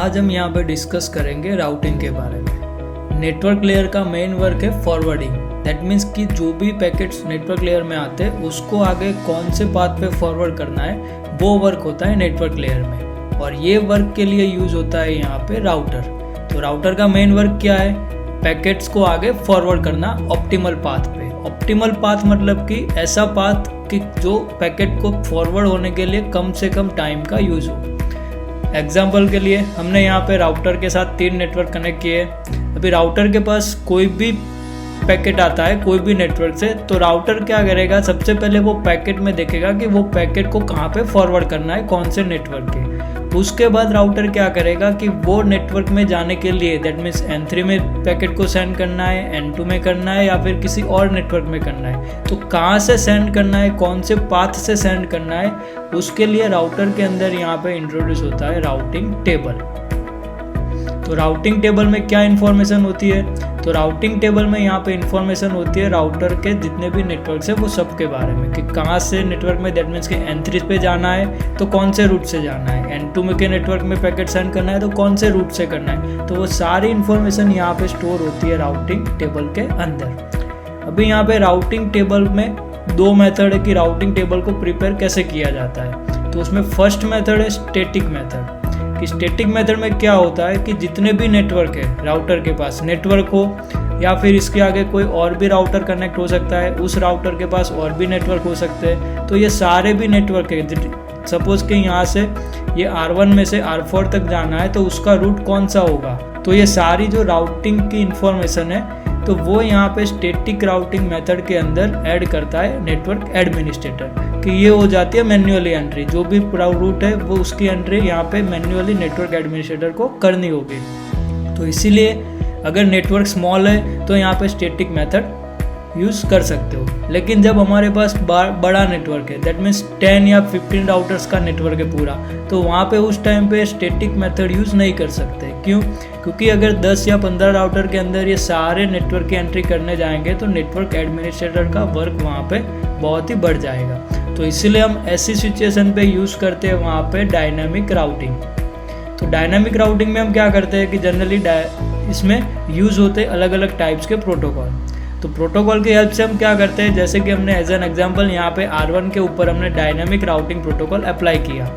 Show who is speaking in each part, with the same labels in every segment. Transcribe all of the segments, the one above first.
Speaker 1: आज हम यहाँ पे डिस्कस करेंगे राउटिंग के बारे में। नेटवर्क लेयर का मेन वर्क है फॉरवर्डिंग। दैट मीन्स कि जो भी पैकेट्स नेटवर्क लेयर में आते हैं उसको आगे कौन से पाथ पे फॉरवर्ड करना है, वो वर्क होता है नेटवर्क लेयर में। और ये वर्क के लिए यूज होता है यहाँ पे राउटर। तो राउटर का मेन वर्क क्या है? पैकेट्स को आगे फॉरवर्ड करना ऑप्टिमल पाथ पे। ऑप्टिमल पाथ मतलब कि ऐसा पाथ कि जो पैकेट को फॉरवर्ड होने के लिए कम से कम टाइम का यूज हो। एग्जाम्पल के लिए हमने यहाँ पे राउटर के साथ 3 नेटवर्क कनेक्ट किए। अभी राउटर के पास कोई भी पैकेट आता है कोई भी नेटवर्क से, तो राउटर क्या करेगा, सबसे पहले वो पैकेट में देखेगा कि वो पैकेट को कहाँ पे फॉरवर्ड करना है, कौन से नेटवर्क के। उसके बाद राउटर क्या करेगा कि वो नेटवर्क में जाने के लिए दैट मीन्स N3 में पैकेट को सेंड करना है, N2 में करना है या फिर किसी और नेटवर्क में करना है, तो कहाँ से सेंड करना है, कौन से पाथ से सेंड करना है, उसके लिए राउटर के अंदर यहाँ पे इंट्रोड्यूस होता है राउटिंग टेबल। तो राउटिंग टेबल में क्या इन्फॉर्मेशन होती है? तो राउटिंग टेबल में यहाँ पे इन्फॉर्मेशन होती है राउटर के जितने भी नेटवर्क है वो सब के बारे में, कि कहाँ से नेटवर्क में दैट मीन्स कि N3 पे जाना है तो कौन से रूट से जाना है, N2 के नेटवर्क में पैकेट सेंड करना है तो कौन से रूट से करना है। तो वो सारी इन्फॉर्मेशन यहाँ पे स्टोर होती है राउटिंग टेबल के अंदर। अभी यहाँ पे राउटिंग टेबल में 2 मेथड है कि राउटिंग टेबल को प्रिपेयर कैसे किया जाता है। तो उसमें फर्स्ट मेथड है स्टैटिक मेथड। कि स्टैटिक मेथड में क्या होता है कि जितने भी नेटवर्क है राउटर के पास, नेटवर्क हो या फिर इसके आगे कोई और भी राउटर कनेक्ट हो सकता है, उस राउटर के पास और भी नेटवर्क हो सकते हैं, तो ये सारे भी नेटवर्क है। सपोज कि यहाँ से ये R1 में से R4 तक जाना है तो उसका रूट कौन सा होगा, तो ये सारी जो राउटिंग की इंफॉर्मेशन है तो वो यहाँ पे स्टैटिक राउटिंग मेथड के अंदर ऐड करता है नेटवर्क एडमिनिस्ट्रेटर, कि ये हो जाती है मैन्युअली एंट्री। जो भी पूरा रूट है वो उसकी एंट्री यहाँ पे मैन्युअली नेटवर्क एडमिनिस्ट्रेटर को करनी होगी। तो इसीलिए अगर नेटवर्क स्मॉल है तो यहाँ पे स्टैटिक मेथड यूज़ कर सकते हो। लेकिन जब हमारे पास बड़ा नेटवर्क है दैट मीन्स 10 या 15 राउटर्स का नेटवर्क है पूरा, तो वहाँ पे उस टाइम पे स्टैटिक मेथड यूज़ नहीं कर सकते। क्यों? क्योंकि अगर 10 या 15 राउटर के अंदर ये सारे नेटवर्क की एंट्री करने जाएंगे तो नेटवर्क एडमिनिस्ट्रेटर का वर्क वहाँ पे बहुत ही बढ़ जाएगा। तो इसीलिए हम ऐसी सिचुएशन पे यूज़ करते हैं वहाँ पे डायनामिक राउटिंग। तो डायनामिक राउटिंग में हम क्या करते हैं कि जनरली इसमें यूज़ होते हैं अलग अलग टाइप्स के प्रोटोकॉल। तो प्रोटोकॉल की हेल्प से हम क्या करते हैं, जैसे कि हमने एज एन एग्जांपल यहाँ पे R1 के ऊपर हमने डायनामिक राउटिंग प्रोटोकॉल अप्लाई किया,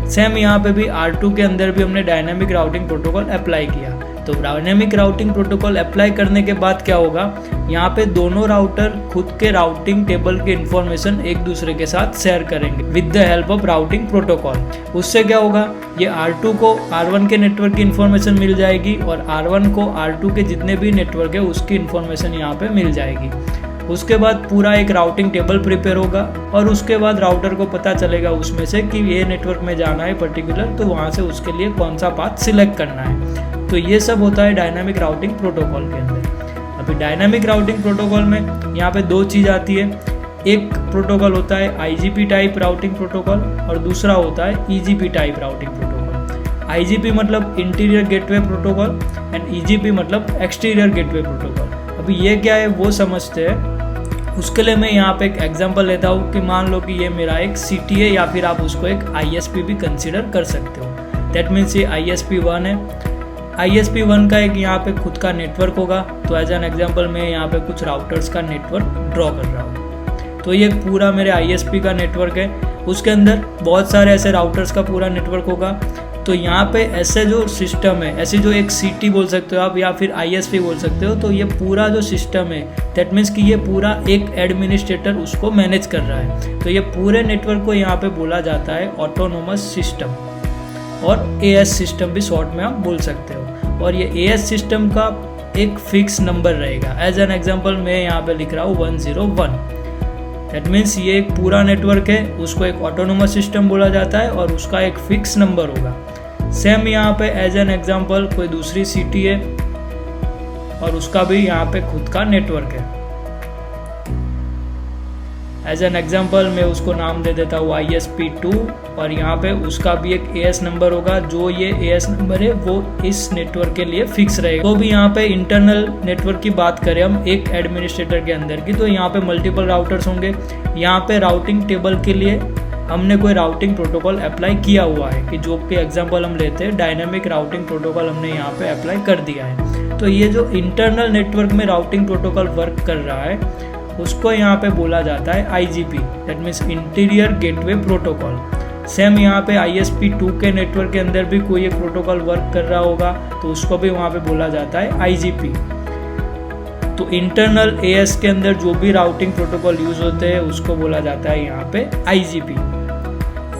Speaker 1: सेम यहाँ पे भी R2 के अंदर भी हमने डायनामिक राउटिंग प्रोटोकॉल अप्लाई किया। तो डायनामिक राउटिंग प्रोटोकॉल अप्लाई करने के बाद क्या होगा, यहाँ पे दोनों राउटर खुद के राउटिंग टेबल के इन्फॉर्मेशन एक दूसरे के साथ शेयर करेंगे with the help of routing protocol. उससे क्या होगा, ये R2 को R1 के नेटवर्क की इन्फॉर्मेशन मिल जाएगी और R1 को R2 के जितने भी नेटवर्क है उसकी इन्फॉर्मेशन यहाँ पे मिल जाएगी। उसके बाद पूरा एक राउटिंग टेबल प्रिपेयर होगा और उसके बाद राउटर को पता चलेगा उसमें से कि ये नेटवर्क में जाना है पर्टिकुलर, तो वहाँ से उसके लिए कौन सा पाथ सिलेक्ट करना है। तो ये सब होता है डायनामिक राउटिंग प्रोटोकॉल के अंदर। अभी डायनामिक राउटिंग प्रोटोकॉल में यहाँ पे 2 चीज़ आती है। एक प्रोटोकॉल होता है IGP टाइप राउटिंग प्रोटोकॉल और दूसरा होता है EGP type routing protocol. IGP मतलब interior gateway protocol and EGP मतलब एक्सटीरियर गेटवे प्रोटोकॉल। अभी ये क्या है वो समझते हैं। उसके लिए मैं यहाँ पे एक एग्जांपल लेता हूँ कि मान लो कि ये मेरा एक सिटी है या फिर आप उसको एक ISP भी कंसिडर कर सकते हो। दैट मीन्स ये ISP1 है। ISP1 का एक यहाँ पे खुद का नेटवर्क होगा। तो एज एन एग्जांपल मैं यहाँ पे कुछ राउटर्स का नेटवर्क ड्रॉ कर रहा हूँ। तो ये पूरा मेरे ISP का नेटवर्क है, उसके अंदर बहुत सारे ऐसे राउटर्स का पूरा नेटवर्क होगा। तो यहाँ पे ऐसे जो सिस्टम है, ऐसी जो एक सिटी बोल सकते हो आप या फिर ISP बोल सकते हो, तो ये पूरा जो सिस्टम है दैट मीन्स कि ये पूरा एक एडमिनिस्ट्रेटर उसको मैनेज कर रहा है। तो ये पूरे नेटवर्क को यहाँ पे बोला जाता है ऑटोनोमस सिस्टम और AS सिस्टम भी शॉर्ट में आप बोल सकते हो। और ये AS सिस्टम का एक फिक्स नंबर रहेगा। एज एन एग्जांपल मैं यहाँ पे लिख रहा हूँ 101। दैट मीन्स ये एक पूरा नेटवर्क है, उसको एक ऑटोनोमस सिस्टम बोला जाता है और उसका एक फिक्स नंबर होगा। सेम यहाँ पे एज एन एग्जांपल कोई दूसरी सिटी है और उसका भी यहाँ पे खुद का नेटवर्क है। एज एन एग्जांपल मैं उसको नाम दे देता हूँ ISP2 और यहाँ पे उसका भी एक AS नंबर होगा। जो ये AS नंबर है वो इस नेटवर्क के लिए फिक्स रहेगा। तो भी यहाँ पे इंटरनल नेटवर्क की बात करें हम एक एडमिनिस्ट्रेटर के अंदर की, तो यहाँ पे मल्टीपल राउटर्स होंगे। यहाँ पे राउटिंग टेबल के लिए हमने कोई राउटिंग प्रोटोकॉल अप्लाई किया हुआ है, कि जो कि एग्जांपल हम लेते हैं डायनामिक राउटिंग प्रोटोकॉल हमने यहाँ पे अप्लाई कर दिया है। तो ये जो इंटरनल नेटवर्क में राउटिंग प्रोटोकॉल वर्क कर रहा है उसको यहाँ पे बोला जाता है IGP, that means interior gateway protocol. Same यहाँ पे ISP2 के नेटवर्क के अंदर भी कोई एक प्रोटोकॉल वर्क कर रहा होगा तो उसको भी वहाँ पे बोला जाता है IGP। तो इंटरनल AS के अंदर जो भी राउटिंग प्रोटोकॉल यूज होते हैं उसको बोला जाता है यहाँ पे IGP।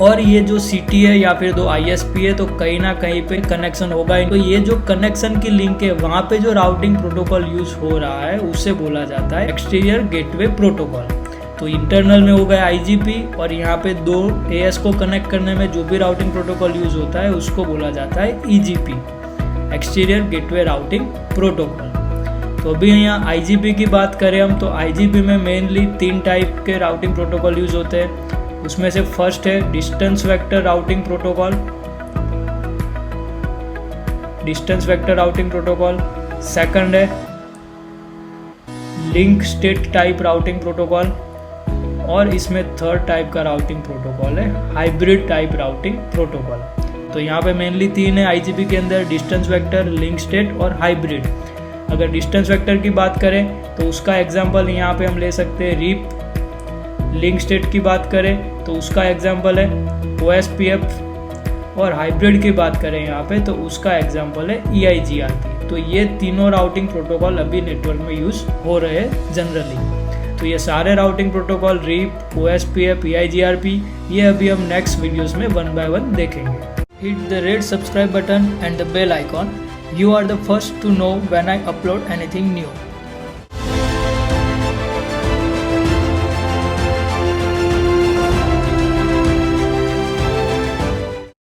Speaker 1: और ये जो CT है या फिर दो ISP है तो कहीं ना कहीं पे कनेक्शन होगा। तो ये जो कनेक्शन की लिंक है वहाँ पे जो राउटिंग प्रोटोकॉल यूज हो रहा है उसे बोला जाता है एक्सटीरियर गेटवे प्रोटोकॉल। तो इंटरनल में हो गया IGP और यहाँ पे दो AS को कनेक्ट करने में जो भी राउटिंग प्रोटोकॉल यूज होता है उसको बोला जाता है EGP, exterior gateway routing protocol. तो अभी यहाँ IGP की बात करें हम तो IGP में मेनली 3 टाइप के राउटिंग प्रोटोकॉल यूज होते हैं। उसमें से फर्स्ट है distance vector routing protocol, second है link state type routing protocol और इसमें थर्ड टाइप का राउटिंग प्रोटोकॉल है हाइब्रिड टाइप राउटिंग प्रोटोकॉल। तो यहाँ पे मेनली 3 है IGP के अंदर, डिस्टेंस वेक्टर, लिंक स्टेट और हाइब्रिड। अगर डिस्टेंस वेक्टर की बात करें तो उसका एग्जांपल यहाँ पे हम ले सकते हैं रीप। लिंक स्टेट की बात करें तो उसका एग्जांपल है OSPF और हाइब्रिड की बात करें यहाँ पे तो उसका एग्जांपल है EIGRP। तो ये तीनों राउटिंग प्रोटोकॉल अभी नेटवर्क में यूज हो रहे हैं जनरली। तो ये सारे routing protocol RIP, OSPF, EIGRP ये अभी हम नेक्स्ट वीडियोस में 1 by 1 देखेंगे। Hit the red subscribe button and the bell icon. You are the first to know when I upload anything new.